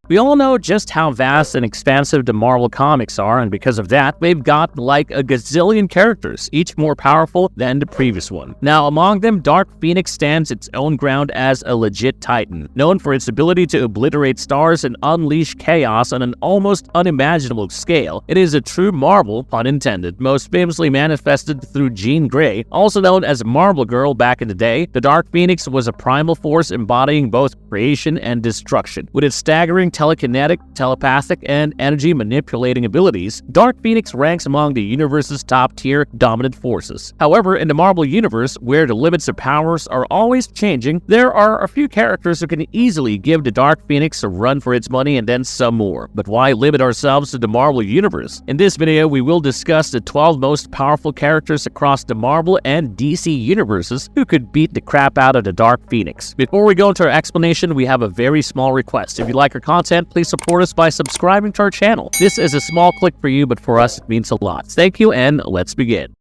We all know just how vast and expansive the Marvel comics are, and because of that, they've got like a gazillion characters, each more powerful than the previous one. Now, among them, Dark Phoenix stands its own ground as a legit titan, known for its ability to obliterate stars and unleash chaos on an almost unimaginable scale. It is a true Marvel, pun intended, most famously manifested through Jean Grey, also known as Marvel Girl back in the day. The Dark Phoenix was a primal force embodying both creation and destruction. With its staggering telekinetic, telepathic, and energy manipulating abilities, Dark Phoenix ranks among the universe's top-tier dominant forces. However, in the Marvel Universe, where the limits of powers are always changing, there are a few characters who can easily give the Dark Phoenix a run for its money and then some more. But why limit ourselves to the Marvel Universe? In this video, we will discuss the 12 most powerful characters across the Marvel and DC universes who could beat the crap out of the Dark Phoenix. Before we go into our explanation, we have a very small request. If you like our content, please support us by subscribing to our channel. This is a small click for you, but for us, it means a lot. Thank you, and let's begin.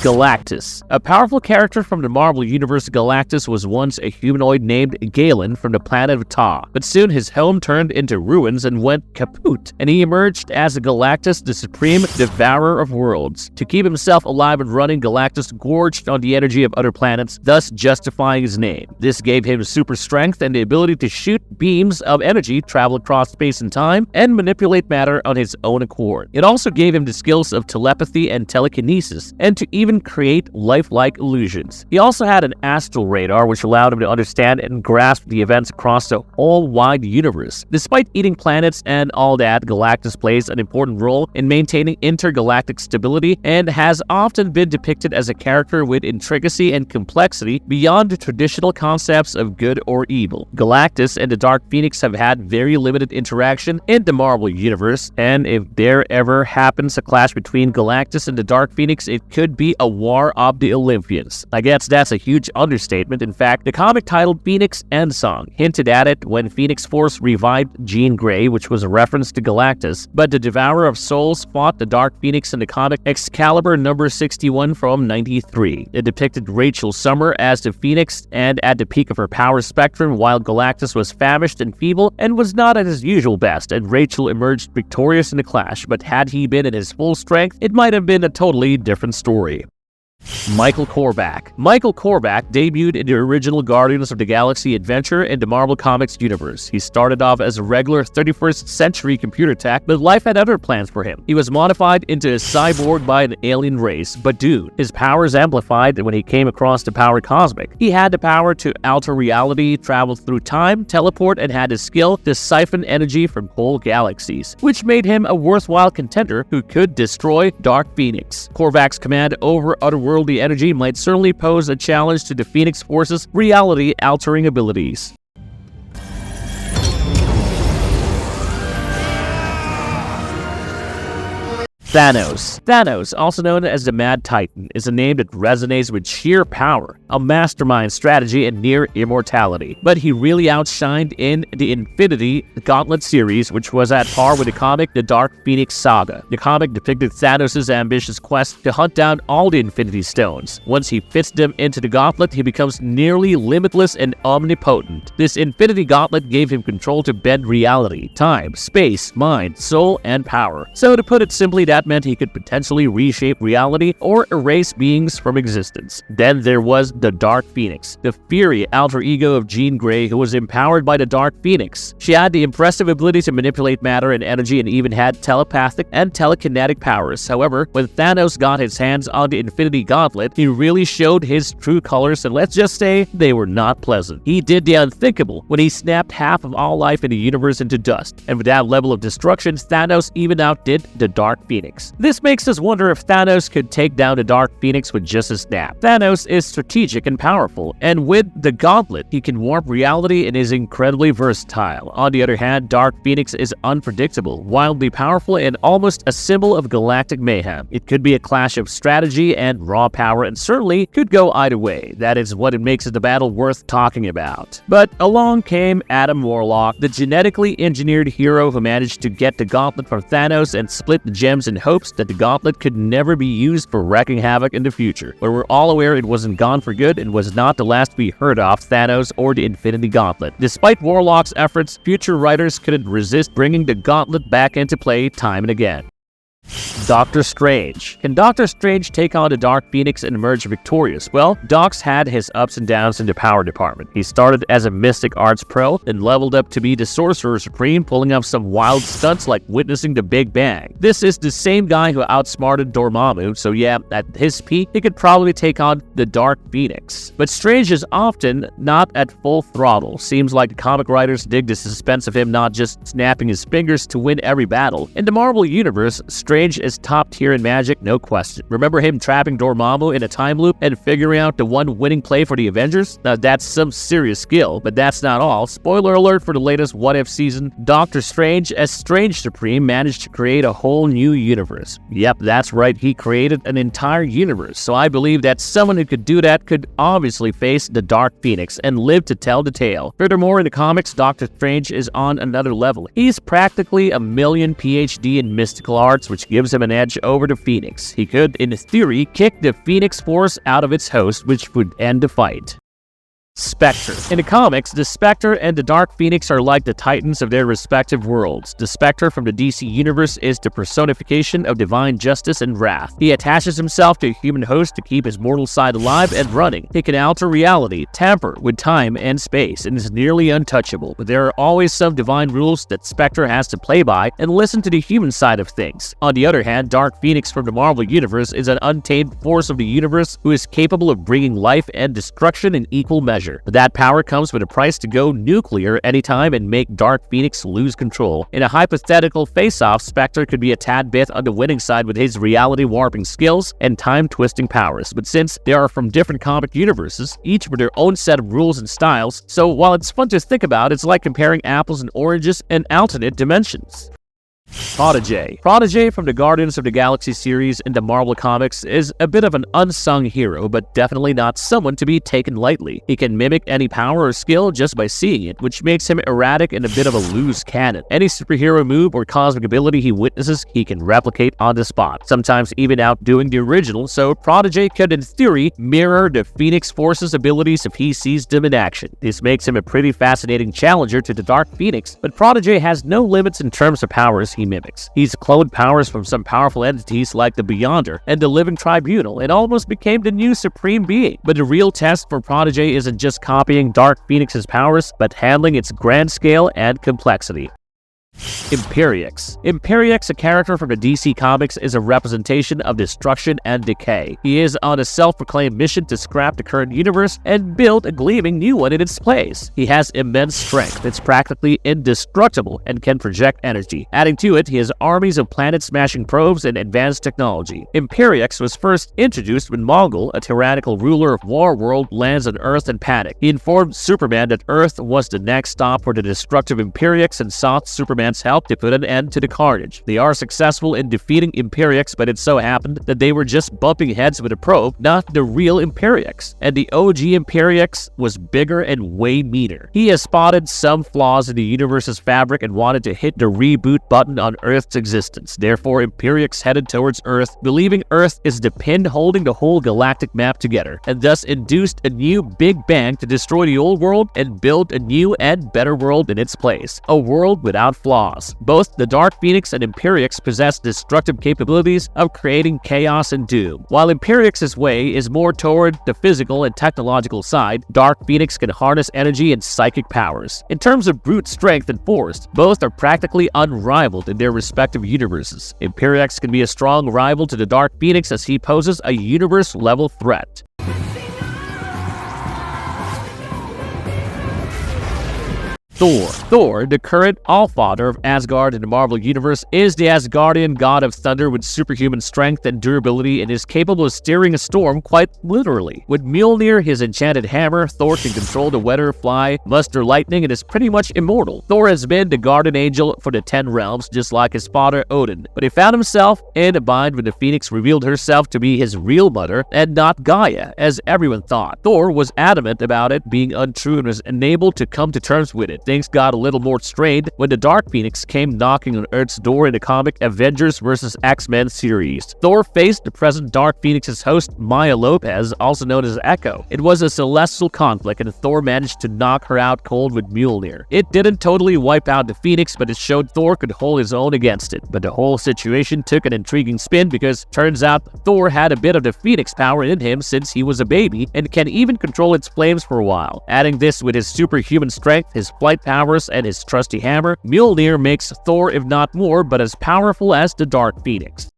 Galactus. A powerful character from the Marvel Universe, Galactus was once a humanoid named Galen from the planet of Ta, but soon his home turned into ruins and went kaput, and he emerged as Galactus, the supreme devourer of worlds. To keep himself alive and running, Galactus gorged on the energy of other planets, thus justifying his name. This gave him super strength and the ability to shoot beams of energy, travel across space and time, and manipulate matter on his own accord. It also gave him the skills of telepathy and telekinesis, and to even create lifelike illusions. He also had an astral radar, which allowed him to understand and grasp the events across the whole wide universe. Despite eating planets and all that, Galactus plays an important role in maintaining intergalactic stability and has often been depicted as a character with intricacy and complexity beyond the traditional concepts of good or evil. Galactus and the Dark Phoenix have had very limited interaction in the Marvel Universe, and if there ever happens a clash between Galactus and the Dark Phoenix, it could be a war of the Olympians. I guess that's a huge understatement. In fact, the comic titled Phoenix Endsong hinted at it when Phoenix Force revived Jean Grey, which was a reference to Galactus, but the Devourer of Souls fought the Dark Phoenix in the comic Excalibur number 61 from 93. It depicted Rachel Summer as the Phoenix and at the peak of her power spectrum, while Galactus was famished and feeble and was not at his usual best, and Rachel emerged victorious in the clash, but had he been at his full strength, it might have been a totally different story. Michael Corbak. Michael Corbak debuted in the original Guardians of the Galaxy adventure in the Marvel Comics universe. He started off as a regular 31st century computer tech, but life had other plans for him. He was modified into a cyborg by an alien race, but dude, his powers amplified when he came across the power cosmic. He had the power to alter reality, travel through time, teleport, and had the skill to siphon energy from whole galaxies, which made him a worthwhile contender who could destroy Dark Phoenix. Corbak's command over otherworldly energy might certainly pose a challenge to the Phoenix Force's reality-altering abilities. Thanos. Thanos, also known as the Mad Titan, is a name that resonates with sheer power, a mastermind strategy, and near immortality. But he really outshined in the Infinity Gauntlet series, which was at par with the comic The Dark Phoenix Saga. The comic depicted Thanos' ambitious quest to hunt down all the Infinity Stones. Once he fits them into the gauntlet, he becomes nearly limitless and omnipotent. This Infinity Gauntlet gave him control to bend reality, time, space, mind, soul, and power. So to put it simply, that meant he could potentially reshape reality or erase beings from existence. Then there was the Dark Phoenix, the fiery alter ego of Jean Grey, who was empowered by the Dark Phoenix. She had the impressive ability to manipulate matter and energy and even had telepathic and telekinetic powers. However, when Thanos got his hands on the Infinity Gauntlet, he really showed his true colors, and let's just say they were not pleasant. He did the unthinkable when he snapped half of all life in the universe into dust, and with that level of destruction, Thanos even outdid the Dark Phoenix. This makes us wonder if Thanos could take down the Dark Phoenix with just a snap. Thanos is strategic and powerful, and with the Gauntlet, he can warp reality and is incredibly versatile. On the other hand, Dark Phoenix is unpredictable, wildly powerful, and almost a symbol of galactic mayhem. It could be a clash of strategy and raw power, and certainly could go either way. That is what it makes the battle worth talking about. But along came Adam Warlock, the genetically engineered hero who managed to get the Gauntlet from Thanos and split the gems in hopes that the gauntlet could never be used for wreaking havoc in the future. But we're all aware it wasn't gone for good and was not the last to be heard of Thanos or the Infinity Gauntlet. Despite Warlock's efforts, future writers couldn't resist bringing the gauntlet back into play time and again. Doctor Strange. Can Doctor Strange take on the Dark Phoenix and emerge victorious? Well, Doc's had his ups and downs in the power department. He started as a mystic arts pro, then leveled up to be the Sorcerer Supreme, pulling off some wild stunts like witnessing the Big Bang. This is the same guy who outsmarted Dormammu, so yeah, at his peak, he could probably take on the Dark Phoenix. But Strange is often not at full throttle. Seems like the comic writers dig the suspense of him not just snapping his fingers to win every battle. In the Marvel Universe, Strange is top tier in magic, no question. Remember him trapping Dormammu in a time loop and figuring out the one winning play for the Avengers? Now that's some serious skill, but that's not all. Spoiler alert for the latest What If season, Doctor Strange as Strange Supreme managed to create a whole new universe. Yep, that's right, he created an entire universe, so I believe that someone who could do that could obviously face the Dark Phoenix and live to tell the tale. Furthermore, in the comics, Doctor Strange is on another level. He's practically a million PhD in mystical arts, which gives him an edge over the Phoenix. He could, in theory, kick the Phoenix Force out of its host, which would end the fight. Spectre. In the comics, the Spectre and the Dark Phoenix are like the titans of their respective worlds. The Spectre from the DC Universe is the personification of divine justice and wrath. He attaches himself to a human host to keep his mortal side alive and running. He can alter reality, tamper with time and space, and is nearly untouchable. But there are always some divine rules that Spectre has to play by and listen to the human side of things. On the other hand, Dark Phoenix from the Marvel Universe is an untamed force of the universe who is capable of bringing life and destruction in equal measure. But that power comes with a price to go nuclear anytime and make Dark Phoenix lose control. In a hypothetical face-off, Spectre could be a tad bit on the winning side with his reality-warping skills and time-twisting powers. But since they are from different comic universes, each with their own set of rules and styles, so while it's fun to think about, it's like comparing apples and oranges in alternate dimensions. Prodig. Prodig from the Guardians of the Galaxy series in the Marvel Comics is a bit of an unsung hero, but definitely not someone to be taken lightly. He can mimic any power or skill just by seeing it, which makes him erratic and a bit of a loose cannon. Any superhero move or cosmic ability he witnesses, he can replicate on the spot, sometimes even outdoing the original, so Prodig could in theory mirror the Phoenix Force's abilities if he sees them in action. This makes him a pretty fascinating challenger to the Dark Phoenix, but Prodig has no limits in terms of powers he mimics. He's cloned powers from some powerful entities like the Beyonder and the Living Tribunal and almost became the new supreme being. But the real test for Prodig isn't just copying Dark Phoenix's powers, but handling its grand scale and complexity. Imperiex. Imperiex, a character from the DC Comics, is a representation of destruction and decay. He is on a self-proclaimed mission to scrap the current universe and build a gleaming new one in its place. He has immense strength, it's practically indestructible, and can project energy. Adding to it, he has armies of planet-smashing probes and advanced technology. Imperiex was first introduced when Mongol, a tyrannical ruler of Warworld, lands on Earth in panic. He informed Superman that Earth was the next stop for the destructive Imperiex and sought Superman's help to put an end to the carnage. They are successful in defeating Imperiex, but it so happened that they were just bumping heads with a probe, not the real Imperiex. And the OG Imperiex was bigger and way meaner. He has spotted some flaws in the universe's fabric and wanted to hit the reboot button on Earth's existence. Therefore, Imperiex headed towards Earth, believing Earth is the pin holding the whole galactic map together, and thus induced a new Big Bang to destroy the old world and build a new and better world in its place. A world without flaws. Both the Dark Phoenix and Imperiex possess destructive capabilities of creating chaos and doom. While Imperiex's way is more toward the physical and technological side, Dark Phoenix can harness energy and psychic powers. In terms of brute strength and force, both are practically unrivaled in their respective universes. Imperiex can be a strong rival to the Dark Phoenix as he poses a universe-level threat. Thor, the current Allfather of Asgard in the Marvel Universe, is the Asgardian god of thunder with superhuman strength and durability and is capable of steering a storm quite literally. With Mjolnir, his enchanted hammer, Thor can control the weather, fly, muster lightning, and is pretty much immortal. Thor has been the guardian angel for the 10 realms, just like his father Odin, but he found himself in a bind when the Phoenix revealed herself to be his real mother and not Gaia, as everyone thought. Thor was adamant about it being untrue and was unable to come to terms with it. things got a little more strained when the Dark Phoenix came knocking on Earth's door in the comic Avengers vs. X-Men series. Thor faced the present Dark Phoenix's host, Maya Lopez, also known as Echo. It was a celestial conflict, and Thor managed to knock her out cold with Mjolnir. It didn't totally wipe out the Phoenix, but it showed Thor could hold his own against it. But the whole situation took an intriguing spin because turns out Thor had a bit of the Phoenix power in him since he was a baby and can even control its flames for a while. Adding this with his superhuman strength, his flight powers, and his trusty hammer, Mjolnir makes Thor, if not more, but as powerful as the Dark Phoenix.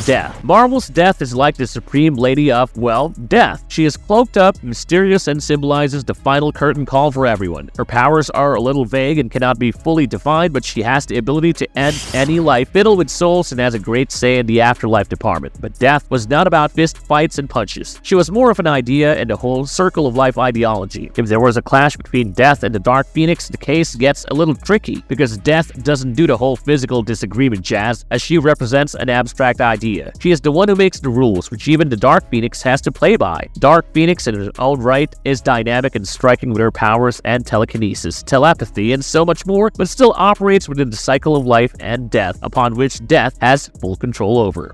Death. Marvel's Death is like the supreme lady of, well, death. She is cloaked up, mysterious, and symbolizes the final curtain call for everyone. Her powers are a little vague and cannot be fully defined, but she has the ability to end any life, fiddle with souls, and has a great say in the afterlife department. But Death was not about fist fights and punches. She was more of an idea and the whole circle of life ideology. If there was a clash between Death and the Dark Phoenix, the case gets a little tricky, because Death doesn't do the whole physical disagreement jazz, as she represents an abstract idea. She is the one who makes the rules, which even the Dark Phoenix has to play by. Dark Phoenix in her own right is dynamic and striking with her powers and telekinesis, telepathy, and so much more, but still operates within the cycle of life and death, upon which Death has full control over.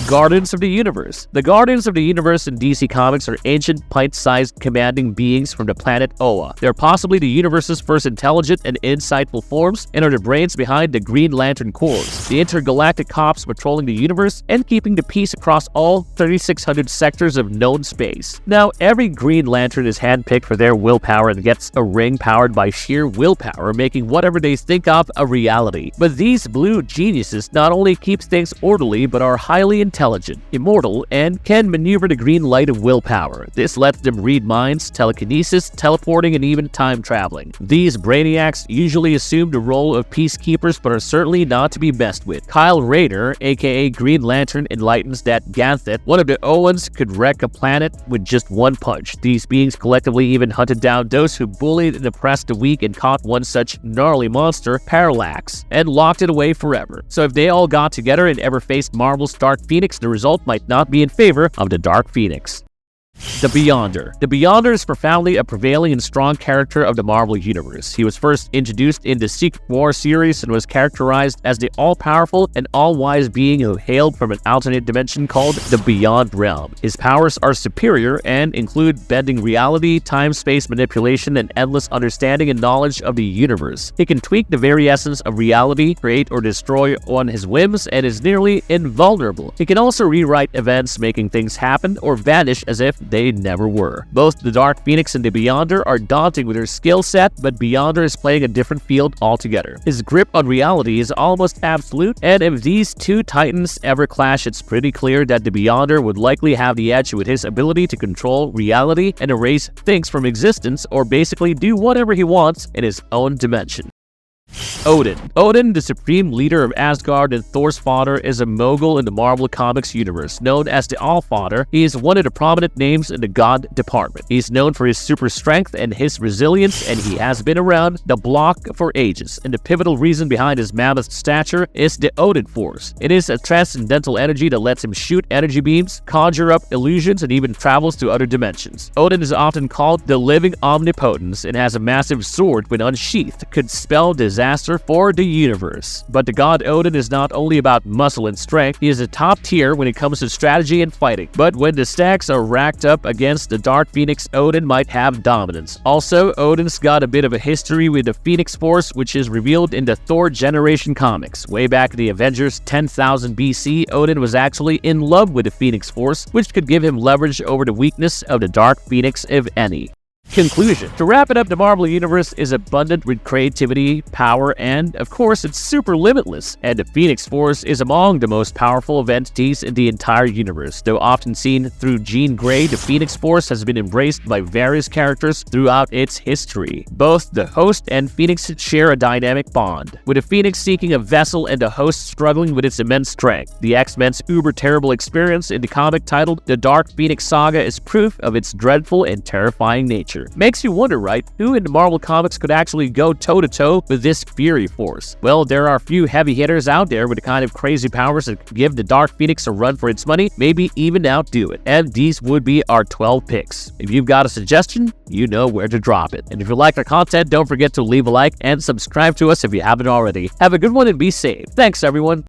Guardians of the Universe. The Guardians of the Universe in DC Comics are ancient, pint-sized commanding beings from the planet Oa. They are possibly the universe's first intelligent and insightful forms and are the brains behind the Green Lantern Corps, the intergalactic cops patrolling the universe and keeping the peace across all 3,600 sectors of known space. Now, every Green Lantern is handpicked for their willpower and gets a ring powered by sheer willpower, making whatever they think of a reality. But these blue geniuses not only keep things orderly, but are highly intelligent, immortal, and can maneuver the green light of willpower. This lets them read minds, telekinesis, teleporting, and even time traveling. These brainiacs usually assume the role of peacekeepers, but are certainly not to be messed with. Kyle Rayner, aka Green Lantern, enlightens that gauntlet, one of the Owens, could wreck a planet with just one punch. These beings collectively even hunted down those who bullied and oppressed the weak and caught one such gnarly monster, Parallax, and locked it away forever. So if they all got together and ever faced Marvel's Dark Phoenix, the result might not be in favor of the Dark Phoenix. The Beyonder. The Beyonder is profoundly a prevailing and strong character of the Marvel Universe. He was first introduced in the Secret War series and was characterized as the all-powerful and all-wise being who hailed from an alternate dimension called the Beyond Realm. His powers are superior and include bending reality, time-space manipulation, and endless understanding and knowledge of the universe. He can tweak the very essence of reality, create or destroy on his whims, and is nearly invulnerable. He can also rewrite events, making things happen or vanish as if they never were. Both the Dark Phoenix and the Beyonder are daunting with their skill set, but Beyonder is playing a different field altogether. His grip on reality is almost absolute, and if these two titans ever clash, it's pretty clear that the Beyonder would likely have the edge with his ability to control reality and erase things from existence, or basically do whatever he wants in his own dimension. Odin. Odin, the supreme leader of Asgard and Thor's father, is a mogul in the Marvel Comics universe. Known as the Allfather, he is one of the prominent names in the god department. He is known for his super strength and his resilience, and he has been around the block for ages. And the pivotal reason behind his mammoth stature is the Odin Force. It is a transcendental energy that lets him shoot energy beams, conjure up illusions, and even travels to other dimensions. Odin is often called the living omnipotence and has a massive sword when unsheathed could spell disaster for the universe. But the god Odin is not only about muscle and strength, he is a top tier when it comes to strategy and fighting. But when the stacks are racked up against the Dark Phoenix, Odin might have dominance. Also, Odin's got a bit of a history with the Phoenix Force, which is revealed in the Thor Generation comics. Way back in the Avengers 10,000 BC, Odin was actually in love with the Phoenix Force, which could give him leverage over the weakness of the Dark Phoenix, if any. Conclusion. To wrap it up, the Marvel Universe is abundant with creativity, power, and, of course, it's super limitless. And the Phoenix Force is among the most powerful of entities in the entire universe. Though often seen through Jean Grey, the Phoenix Force has been embraced by various characters throughout its history. Both the host and Phoenix share a dynamic bond, with the Phoenix seeking a vessel and the host struggling with its immense strength. The X-Men's uber-terrible experience in the comic titled The Dark Phoenix Saga is proof of its dreadful and terrifying nature. future. Makes you wonder, right? Who in the Marvel Comics could actually go toe-to-toe with this Fury Force? Well, there are a few heavy hitters out there with the kind of crazy powers that could give the Dark Phoenix a run for its money, maybe even outdo it. And these would be our 12 picks. If you've got a suggestion, you know where to drop it. And if you like our content, don't forget to leave a like and subscribe to us if you haven't already. Have a good one and be safe. Thanks, everyone.